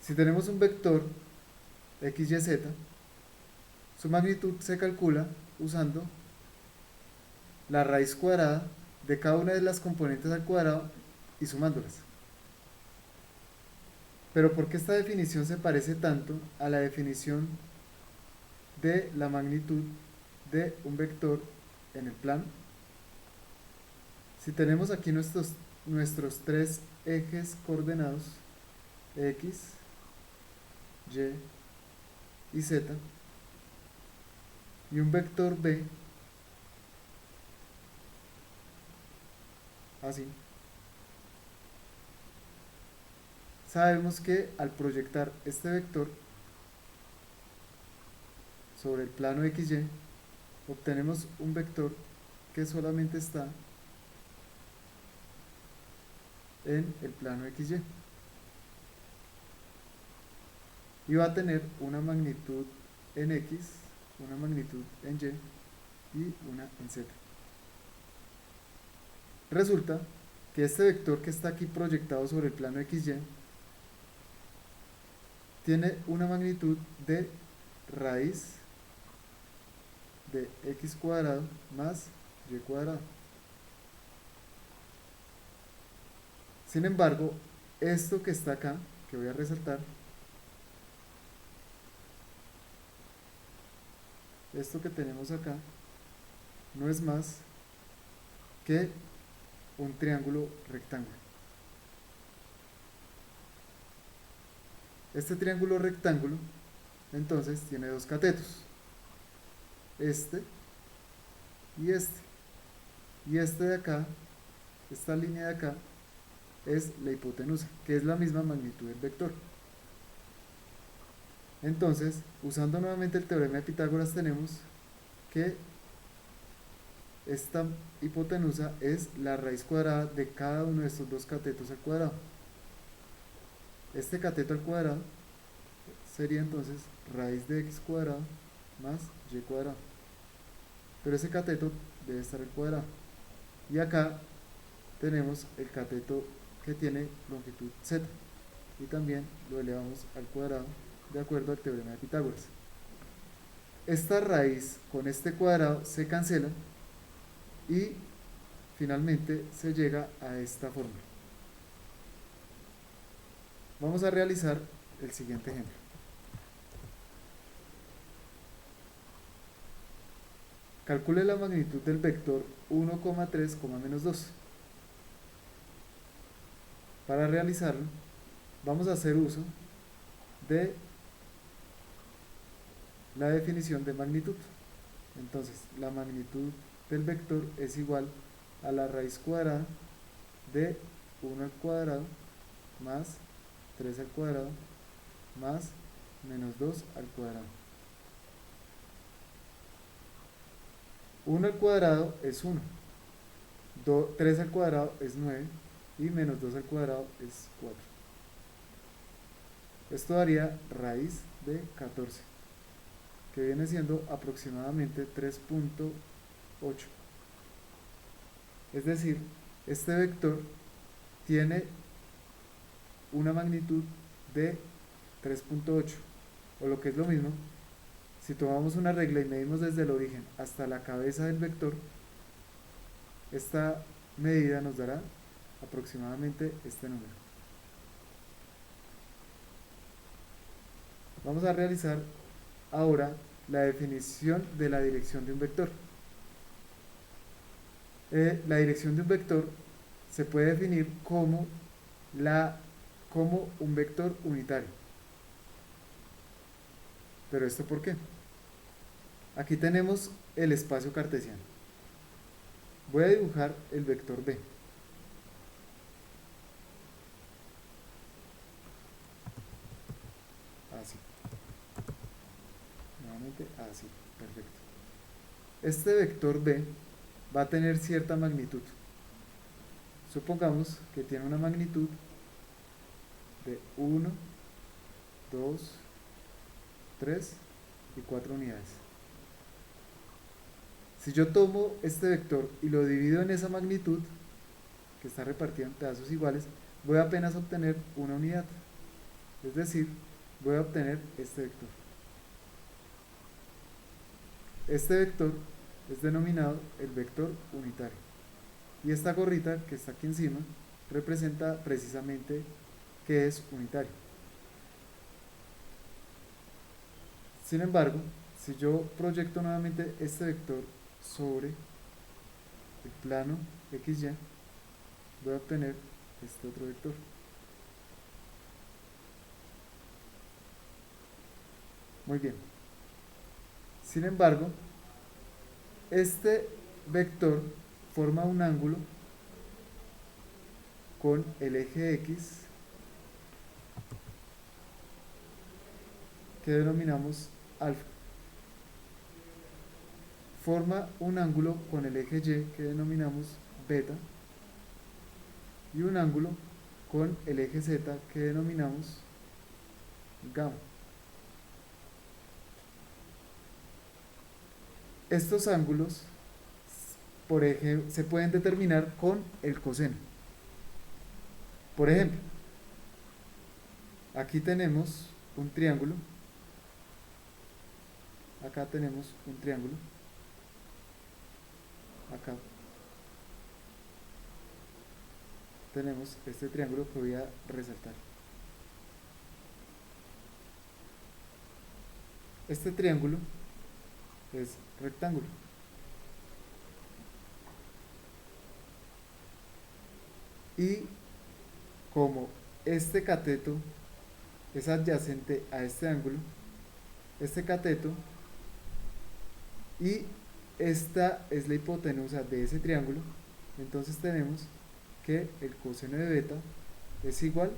Si tenemos un vector x, y, z, su magnitud se calcula usando la raíz cuadrada de cada una de las componentes al cuadrado y sumándolas. Pero ¿por qué esta definición se parece tanto a la definición de la magnitud de un vector en el plano? Si tenemos aquí nuestros tres ejes coordenados, x, y z, y un vector b, así, sabemos que al proyectar este vector sobre el plano xy, obtenemos un vector que solamente está en el plano xy y va a tener una magnitud en x, una magnitud en y y una en z. Resulta que este vector que está aquí proyectado sobre el plano xy tiene una magnitud de raíz de x cuadrado más y cuadrado. Sin embargo, esto que está acá, que voy a resaltar, esto que tenemos acá, no es más que un triángulo rectángulo. Este triángulo rectángulo, entonces, tiene dos catetos, este y este. Y este de acá, esta línea de acá, es la hipotenusa, que es la misma magnitud del vector. Entonces, usando nuevamente el teorema de Pitágoras, tenemos que esta hipotenusa es la raíz cuadrada de cada uno de estos dos catetos al cuadrado. Este cateto al cuadrado sería entonces raíz de x cuadrado más y cuadrado. Pero ese cateto debe estar al cuadrado. Y acá tenemos el cateto que tiene longitud z. Y también lo elevamos al cuadrado de acuerdo al teorema de Pitágoras. Esta raíz con este cuadrado se cancela y finalmente se llega a esta fórmula. Vamos a realizar el siguiente ejemplo. Calcule la magnitud del vector 1,3, menos 2. Para realizarlo, vamos a hacer uso de la definición de magnitud. Entonces, la magnitud del vector es igual a la raíz cuadrada de 1 al cuadrado más 3 al cuadrado más menos 2 al cuadrado. 1 al cuadrado es 1, 3 al cuadrado es 9 y menos 2 al cuadrado es 4. Esto daría raíz de 14, que viene siendo aproximadamente 3,8. Es decir, este vector tiene una magnitud de 3,8, o lo que es lo mismo, si tomamos una regla y medimos desde el origen hasta la cabeza del vector, esta medida nos dará aproximadamente este número. Vamos a realizar ahora la definición de la dirección de un vector. La dirección de un vector se puede definir como un vector unitario. ¿Pero esto por qué? Aquí tenemos el espacio cartesiano. Voy a dibujar el vector B. Así. Nuevamente así. Perfecto. Este vector B va a tener cierta magnitud. Supongamos que tiene una magnitud de 1, 2, 3 y 4 unidades. Si yo tomo este vector y lo divido en esa magnitud, que está repartida en pedazos iguales, voy a apenas obtener una unidad. Es decir, voy a obtener este vector. Este vector es denominado el vector unitario. Y esta gorrita que está aquí encima representa precisamente que es unitario. Sin embargo, si yo proyecto nuevamente este vector sobre el plano XY, voy a obtener este otro vector. Muy bien. Sin embargo, este vector forma un ángulo con el eje X que denominamos alfa. Forma un ángulo con el eje Y que denominamos beta. Y un ángulo con el eje Z que denominamos gamma. Estos ángulos se pueden determinar con el coseno. Por ejemplo, aquí tenemos un triángulo, acá tenemos un triángulo, acá tenemos este triángulo que voy a resaltar. Este triángulo es rectángulo. Y como este cateto es adyacente a este ángulo, este cateto, y esta es la hipotenusa de ese triángulo, entonces tenemos que el coseno de beta es igual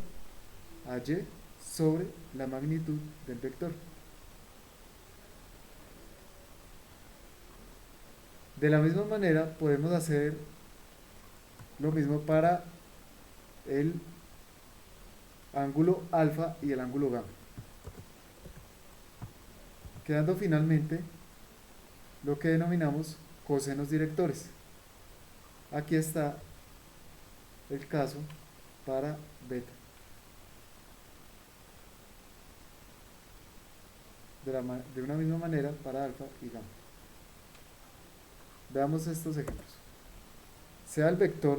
a y sobre la magnitud del vector. De la misma manera podemos hacer lo mismo para el ángulo alfa y el ángulo gamma, quedando finalmente lo que denominamos cosenos directores. Aquí está el caso para beta. De una misma manera para alfa y gamma. Veamos estos ejemplos. Sea el vector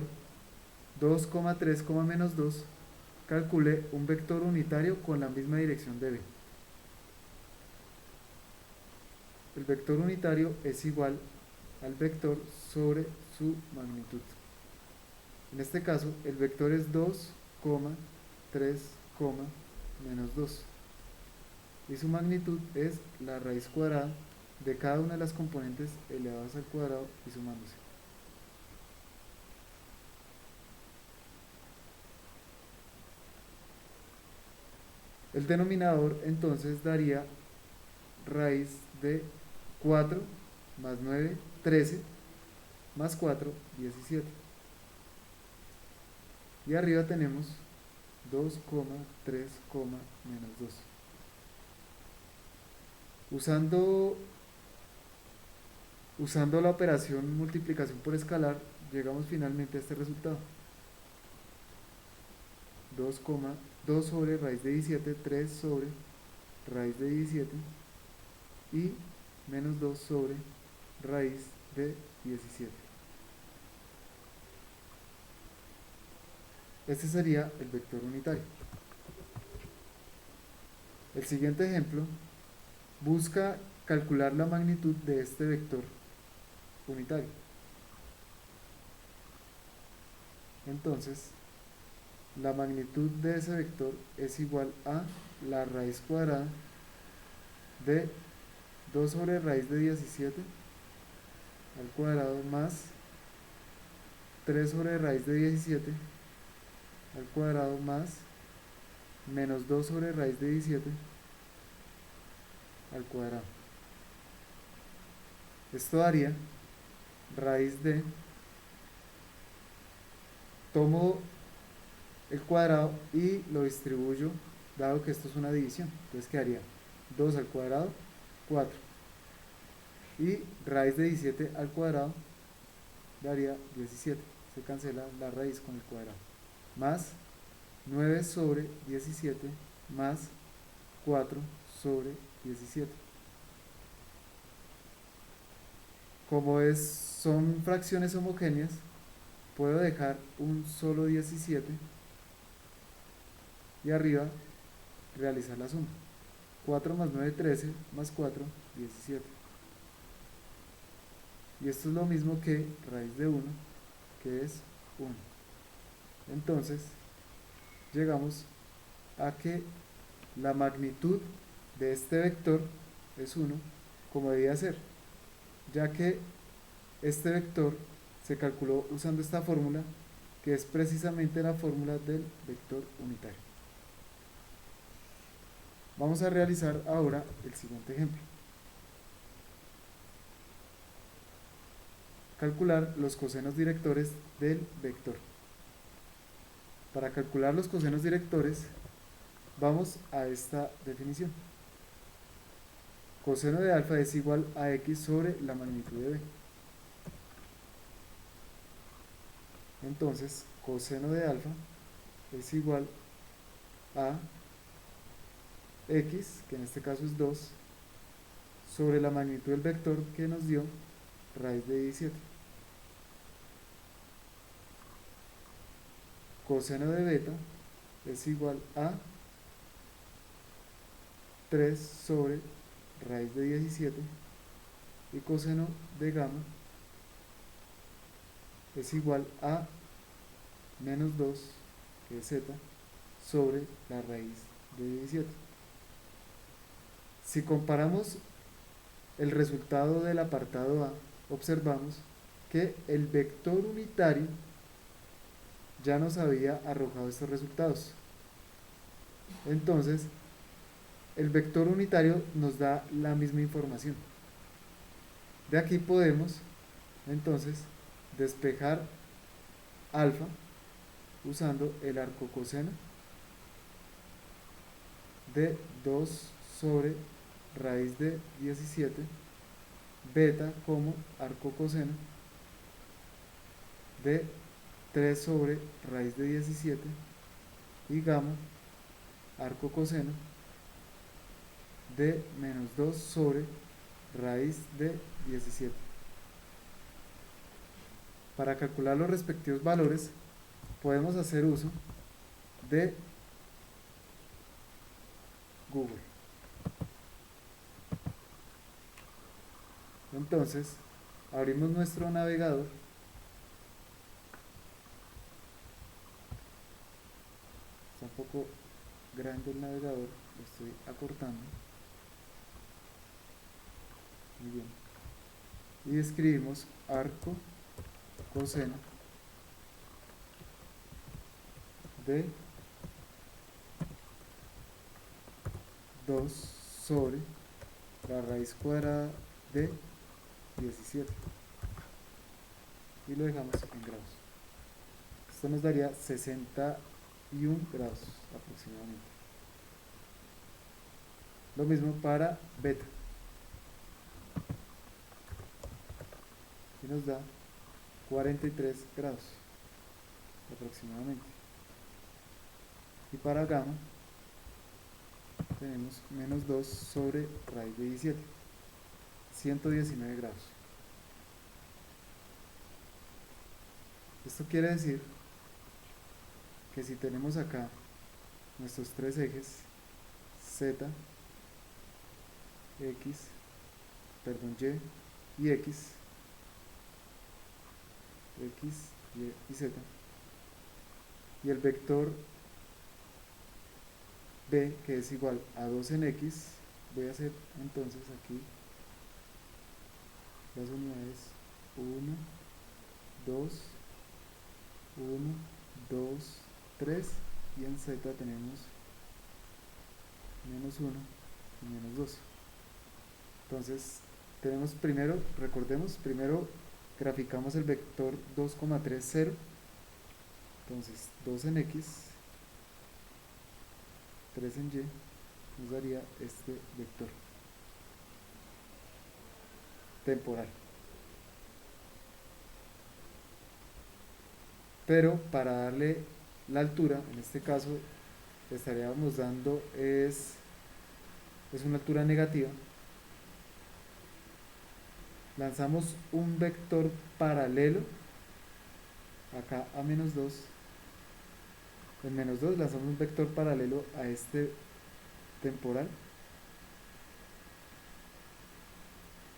2, 3, menos 2, calcule un vector unitario con la misma dirección de b. El vector unitario es igual al vector sobre su magnitud. En este caso, el vector es 2, 3, menos 2. Y su magnitud es la raíz cuadrada de cada una de las componentes elevadas al cuadrado y sumándose. El denominador entonces daría raíz de 4 más 9, 13, más 4, 17. Y arriba tenemos 2, 3, menos 2. Usando la operación multiplicación por escalar, llegamos finalmente a este resultado. 2 sobre raíz de 17, 3 sobre raíz de 17 y menos 2 sobre raíz de 17. Este sería el vector unitario. El siguiente ejemplo busca calcular la magnitud de este vector unitario. Entonces, la magnitud de ese vector es igual a la raíz cuadrada de 2 sobre raíz de 17 al cuadrado más 3 sobre raíz de 17 al cuadrado más menos 2 sobre raíz de 17 al cuadrado. Esto daría raíz de, tomo el cuadrado y lo distribuyo, dado que esto es una división, entonces quedaría 2 al cuadrado, 4, y raíz de 17 al cuadrado daría 17, se cancela la raíz con el cuadrado, más 9 sobre 17 más 4 sobre 17. Como son fracciones homogéneas, puedo dejar un solo 17 y arriba realizar la suma. 4 más 9, 13, más 4, 17. Y esto es lo mismo que raíz de 1, que es 1. Entonces, llegamos a que la magnitud de este vector es 1, como debía ser, ya que este vector se calculó usando esta fórmula, que es precisamente la fórmula del vector unitario. Vamos a realizar ahora el siguiente ejemplo. Calcular los cosenos directores del vector. Para calcular los cosenos directores, vamos a esta definición. Coseno de alfa es igual a x sobre la magnitud de b. Entonces, coseno de alfa es igual a x, que en este caso es 2, sobre la magnitud del vector que nos dio raíz de 17. Coseno de beta es igual a 3 sobre raíz de 17 y coseno de gamma es igual a menos 2, que es z, sobre la raíz de 17. Si comparamos el resultado del apartado A, observamos que el vector unitario ya nos había arrojado estos resultados. Entonces, el vector unitario nos da la misma información. De aquí podemos, entonces, despejar alfa usando el arco coseno de 2 sobre raíz de 17, beta como arco coseno de 3 sobre raíz de 17 y gamma arco coseno de menos 2 sobre raíz de 17. Para calcular los respectivos valores podemos hacer uso de Google. Entonces, abrimos nuestro navegador. Está un poco grande el navegador, lo estoy acortando. Muy bien. Y escribimos arco coseno de 2 sobre la raíz cuadrada de 17 y lo dejamos en grados. Esto nos daría 61 grados aproximadamente. Lo mismo para beta, y nos da 43 grados aproximadamente. Y para gamma tenemos menos 2 sobre raíz de 17, 119 grados. Esto quiere decir que si tenemos acá nuestros tres ejes z, x, perdón, y x, y z, y el vector b, que es igual a 2 en x, voy a hacer entonces aquí las unidades 1, 2, 1, 2, 3, y en z tenemos menos 1 y menos 2. Entonces tenemos primero, recordemos, primero graficamos el vector 2,30, entonces 2 en x, 3 en y, nos daría este vector temporal. Pero para darle la altura, en este caso estaríamos dando es una altura negativa. Lanzamos un vector paralelo acá a -2. En -2 lanzamos un vector paralelo a este temporal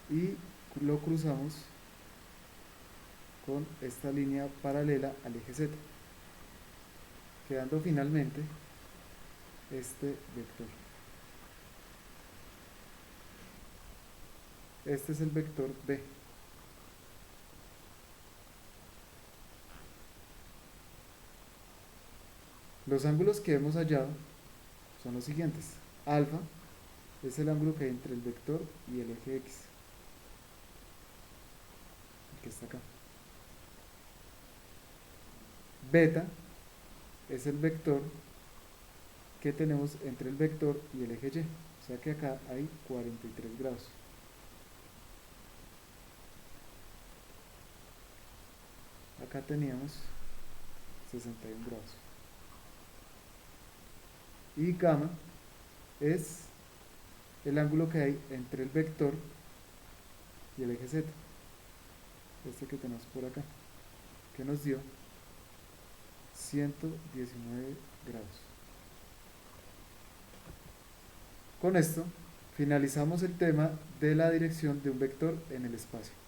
y lo cruzamos con esta línea paralela al eje Z, quedando finalmente este vector. Este es el vector B. Los ángulos que hemos hallado son los siguientes. Alfa es el ángulo que hay entre el vector y el eje X, que está acá. Beta es el vector que tenemos entre el vector y el eje Y, o sea que acá hay 43 grados. Acá teníamos 61 grados. Y gamma es el ángulo que hay entre el vector y el eje Z, este que tenemos por acá, que nos dio 119 grados. Con esto finalizamos el tema de la dirección de un vector en el espacio.